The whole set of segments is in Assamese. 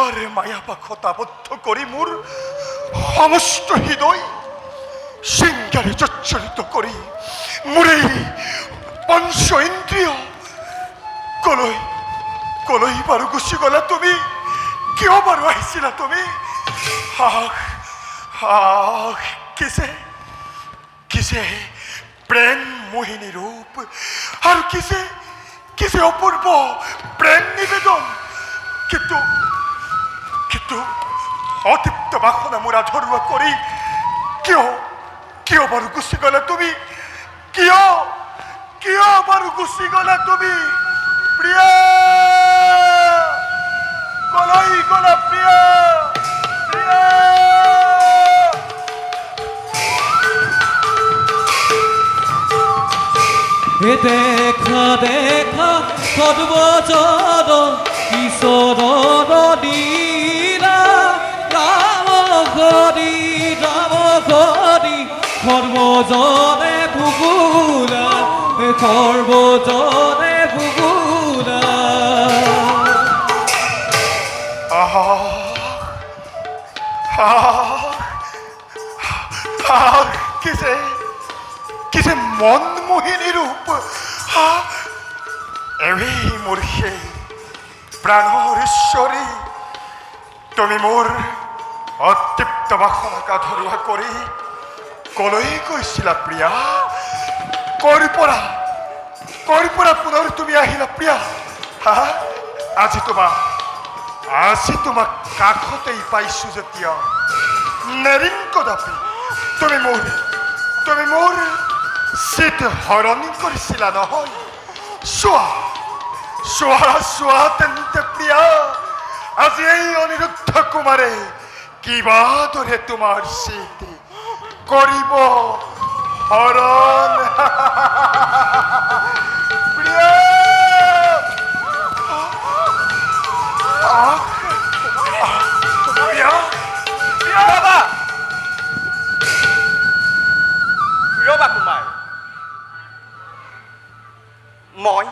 তোমাৰ মায়া পাশত আবদ্ধ কৰি মোৰ সমস্ত হৃদয় শৃংগাৰে জৰ্জৰিত কৰি মোৰ এই পঞ্চ ইন্দ্ৰিয় কলৈ কলৈ বাৰু গুচি গলা তুমি? কিয় বাৰু আহিছিলা তুমি? কিছে প্ৰেম মোহিনী ৰূপ আৰু কিছে অপূৰ্ব প্ৰেম নিবেদন। কিন্তু অতৃপ্ত বাসনা মোৰ আধৰুৱা কৰি কিয় বাৰু গুচি গলা তুমি? কিয় বাৰু গুচি গলা তুমি? প্ৰিয়া, কলৈ গলা প্ৰিয়া? দেখা দেখা সৰ্বজড কিশোৰ লীলা ৰাম হৰি সৰ্বজনে ভুগুলা সৰ্বজনে ভুগুলা। কিছে মনমোহিনী ৰূপ! এৱেই মোৰ সেই প্ৰাণৰ ঈশ্বৰী, তুমি মোৰ অতৃপ্ত বাসনাক আধৰুৱা কৰি কলৈ গৈছিলা প্ৰিয়া? কৰ পৰা পুনৰ তুমি আহিলা প্ৰিয়া? আজি তোমাক কাষতেই পাইছো যেতিয়া নেৰিম কদাপি তুমি মোৰ চিত হৰণ কৰিছিলা নহয়? চোৱা তেন্তে প্ৰিয়া, আজি এই অনিৰুদ্ধ কুমাৰে কিবা দৰে তোমাৰ চিত কৰিব হৰণ। প্ৰিয়া, ৰবা কুমাৰ, মই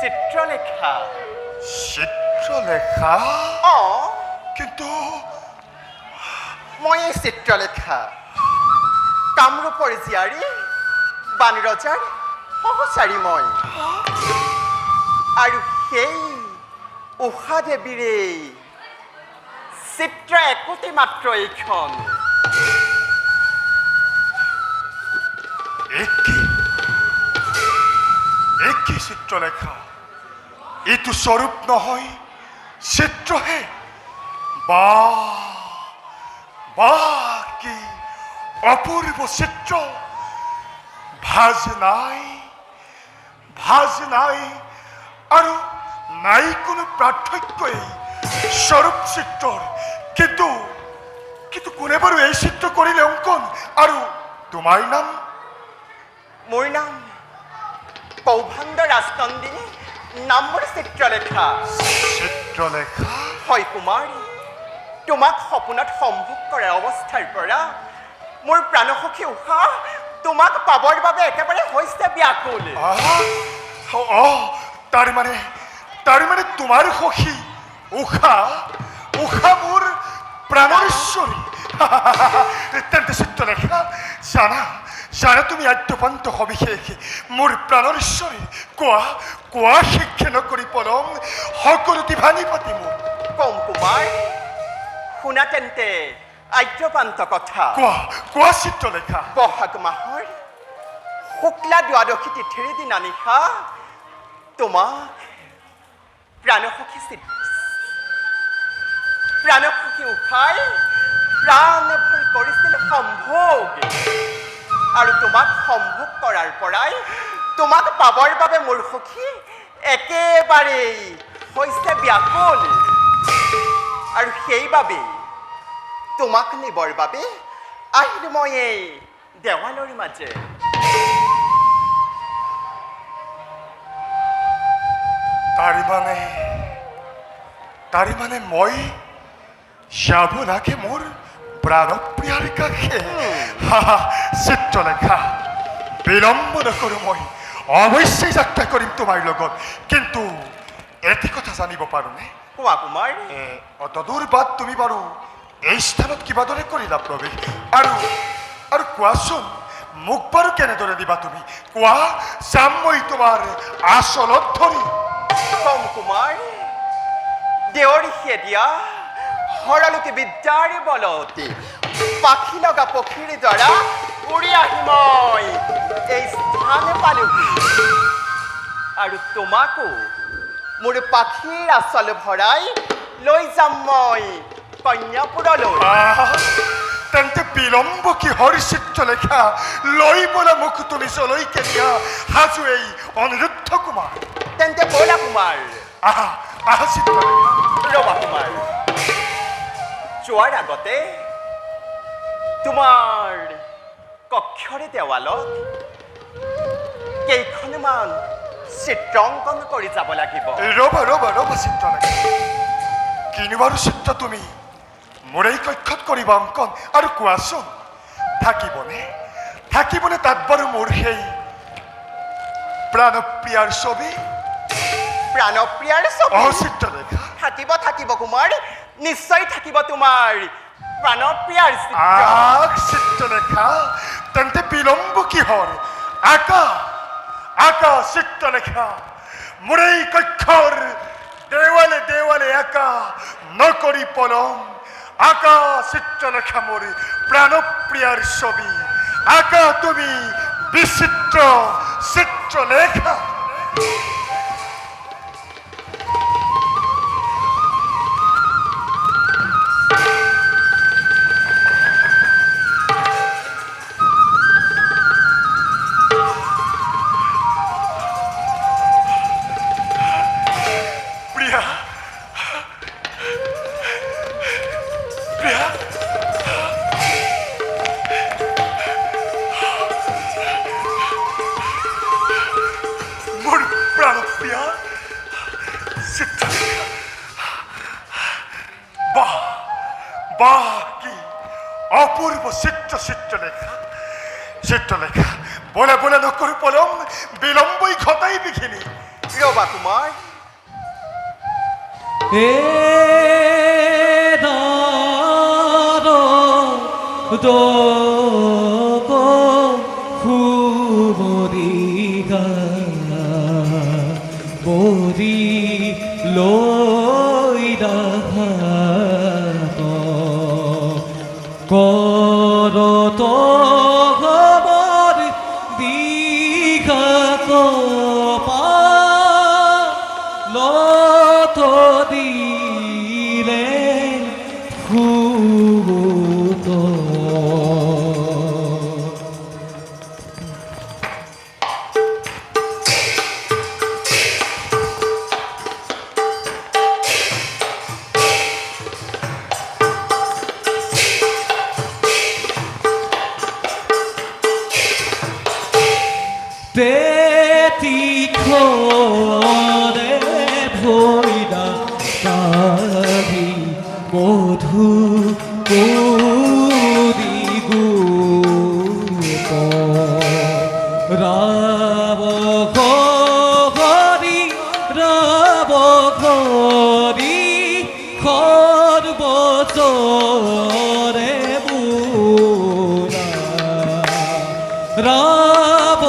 চিত্ৰলেখা। চিত্ৰলেখা? কিন্তু মই এই চিত্ৰলেখা, কামৰূপৰ জীয়াৰী, বাণ ৰজাৰ সহচাৰী মই। আৰু সেই উষা দেৱীৰে চিত্ৰ একোটি মাত্ৰ এইখন। একে চিত্ৰলেখা, এইটো স্বৰূপ নহয়, চিত্ৰহে। কি অপূৰ্ব চিত্ৰ! ভাজ নাই আৰু নাই কোনো পাৰ্থক্যই স্বৰূপ চিত্ৰৰ। কিন্তু কোনে বাৰু এই চিত্ৰ কৰিলে অংকন? আৰু তোমাৰ নাম? মোৰ নাম কৌভাণ্ড ৰাজনন্দিনী, নাম মোৰ চিত্ৰলেখা। চিত্ৰলেখা? হয় কুমাৰ, তোমাক সপোনত সম্ভোগ কৰাৰ অৱস্থাৰ পৰা মোৰ প্ৰাণসখী উষা তোমাক পাবৰ বাবে একেবাৰে হৈছে ব্যাকুল। তাৰ মানে তোমাৰ সখী উষা মোৰ প্ৰাণৰ ঈশ্বৰী। তেন্তে চিত্ৰলেখা, জানা তুমি আদ্যপান্ত সবিশেষ মোৰ প্ৰাণৰ ঈশ্বৰী। কোৱা শিক্ষা নকৰি পলম সকলো দিভানি পাতি মোক কম কুমাৰ, শুনা তেন্তে আদ্যপান্ত কথা। কোৱা চিত্ৰলেখা। বহাগ মাহৰ শুক্লা দ্বাদশী তিথিৰ দিনা নিশা তোমাক প্ৰাণসখী উষাই প্ৰাণ ভৰি কৰিছিল সম্ভোগ। আৰু তোমাক সম্ভোগ কৰাৰ পৰাই তোমাক পাবৰ বাবে মোৰ সখী একেবাৰেই হৈছে ব্যাকুল। আৰু সেইবাবে তোমাক নিবৰ বাবে আহিলো মই এই দেৱালৰ মাজে। তাৰি মানে মই যাব লাগে মোৰ প্ৰাণপ্ৰিয়াৰ কাষে। চিত্ৰলেখা, বিলম্ব নকৰো মই অৱশ্যেই যাত্ৰা কৰিম তোমাৰ লগত, কিন্তু এটি কথা জানিব পাৰোঁনে? কোৱা কুমাৰ। অতদূৰ বাদ তুমি বাৰু এই স্থানত কিবা দৰে কৰিলা প্ৰৱেশ, আৰু কোৱাচোন মোক বাৰু কেনেদৰে দিবা তুমি? কোৱা, যাম মই তোমাৰ আচলত ধৰি। কম কুমাৰ, দেৱৰ সিয়ে দিয়া সৰলতি বিদ্যাৰ বলতি পাখি লগা পক্ষীৰ দ্বাৰা উৰি আহি মই এই স্থান পালোহি, আৰু তোমাকো মোৰ পাখিৰ আচল ভৰাই লৈ যাম মই কন্যাপুৰলৈ। তেন্তে বিলম্ব কিহৰ চিত্ৰলেখা? লৈ বোলা মোক তুমি চলৈকে দিয়া সাজু এই অনিৰুদ্ধ কুমাৰ। তেন্তে ব'লা কুমাৰ। আহা চিত্ৰলেখা। ৰবা কুমাৰ, যোৱাৰ আগতে তোমাৰ কক্ষৰে দেৱালত কেইখনমান চিত্ৰ অংকন কৰি যাব লাগিব। ৰবা চিত্ৰলেখা, কিনো বাৰু চিত্ৰ তুমি মোৰ এই কক্ষত কৰিবা অংকন? আৰু কোৱাচোন, থাকিবনে তাত বাৰু মোৰ সেই প্ৰাণপ্ৰিয়াৰ ছবি? প্ৰাণপ্ৰিয়াৰ ছবি? চিত্ৰলেখা থাকিব কুমাৰ, নিশ্চয় থাকিব তোমাৰ প্ৰাণপ্ৰিয়াৰ চিত্ৰ। চিত্ৰলেখা, তেন্তে বিলম্ব কিহৰ? আকা চিত্ৰলেখা, মোৰ এই কক্ষৰ দেৱালে আকা নকৰি পলম। আকা চিত্ৰলেখা মোৰ প্ৰাণপ্ৰিয়াৰ ছবি, আকা তুমি বিচিত্ৰ চিত্ৰলেখা। কি অপূর্ব চিত্রলেখা, বলে নকরু পলম, বিলম্বই ঘটাই বিঘিনি। রবা কুমার, করত খবর দিঘা লত দিলে ফুত। তিখরে ভৈরা কাহি মধু কুদি গুপ রাব ঘরি খরবচরে বুড়া রাব